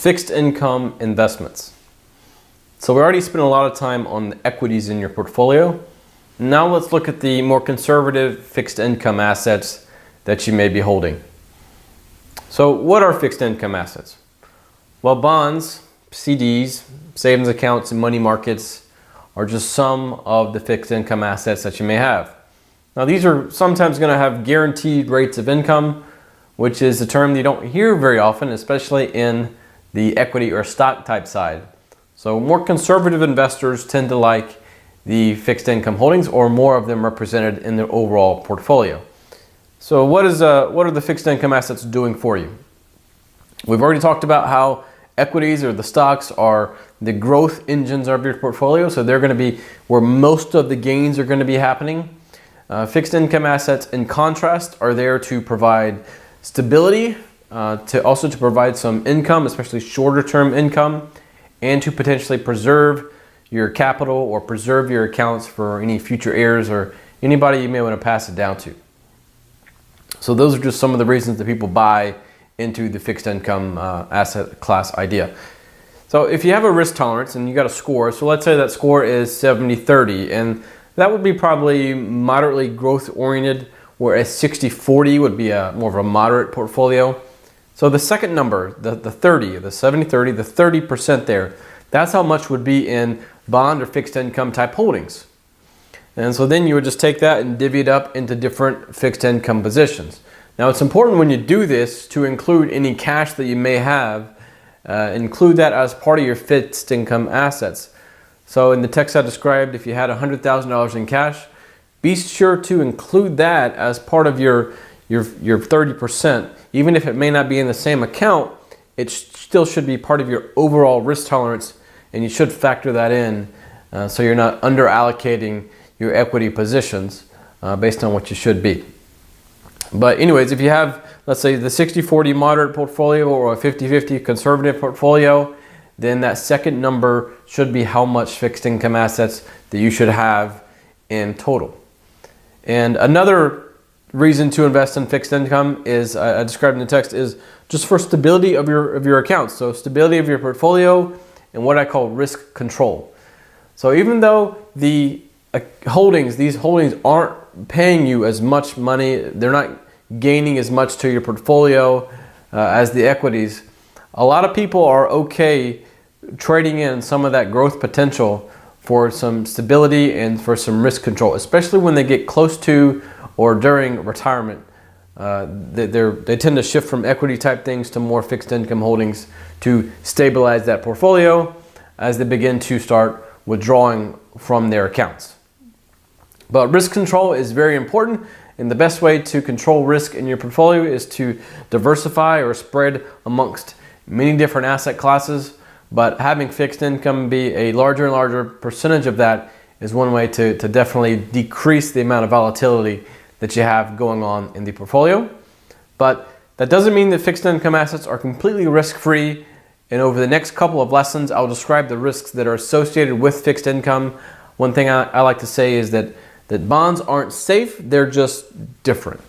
fixed income investments. So we already spent a lot of time on the equities in your portfolio. Now let's look at the more conservative fixed income assets that you may be holding. So what are fixed income assets? Well, bonds, CDs, savings accounts, and money markets are just some of the fixed income assets that you may have. Now these are sometimes going to have guaranteed rates of income, which is a term you don't hear very often, especially in the equity or stock type side. So more conservative investors tend to like the fixed income holdings, or more of them represented in their overall portfolio. So what are the fixed income assets doing for you? We've already talked about how equities or the stocks are the growth engines of your portfolio, so they're going to be where most of the gains are going to be happening. Fixed income assets, in contrast, are there to provide stability, to provide some income, especially shorter term income, and to potentially preserve your capital or preserve your accounts for any future heirs or anybody you may want to pass it down to. So those are just some of the reasons that people buy into the fixed income asset class idea. So if you have a risk tolerance and you got a score, so let's say that score is 70-30, and that would be probably moderately growth oriented, whereas 60-40 would be more of a moderate portfolio. So the second number, the 30, the 70-30, the 30% there, that's how much would be in bond or fixed income type holdings. And so then you would just take that and divvy it up into different fixed income positions. Now it's important when you do this to include any cash that you may have, include that as part of your fixed income assets. So in the text I described, if you had $100,000 in cash, be sure to include that as part of your 30%. Even if it may not be in the same account, it still should be part of your overall risk tolerance, and you should factor that in so you're not under allocating your equity positions based on what you should be. But anyways, if you have, let's say, the 60-40 moderate portfolio or a 50-50 conservative portfolio, then that second number should be how much fixed income assets that you should have in total. And another reason to invest in fixed income is, I described in the text, is just for stability of your accounts. So stability of your portfolio and what I call risk control. So even though these holdings aren't paying you as much money, they're not gaining as much to your portfolio as the equities, a lot of people are okay trading in some of that growth potential for some stability and for some risk control, especially when they get close to or during retirement. They tend to shift from equity type things to more fixed income holdings to stabilize that portfolio as they begin to start withdrawing from their accounts. But risk control is very important, and the best way to control risk in your portfolio is to diversify or spread amongst many different asset classes. But having fixed income be a larger and larger percentage of that is one way to definitely decrease the amount of volatility that you have going on in the portfolio. But that doesn't mean that fixed income assets are completely risk-free. And over the next couple of lessons, I'll describe the risks that are associated with fixed income. One thing I like to say is that bonds aren't safe, they're just different.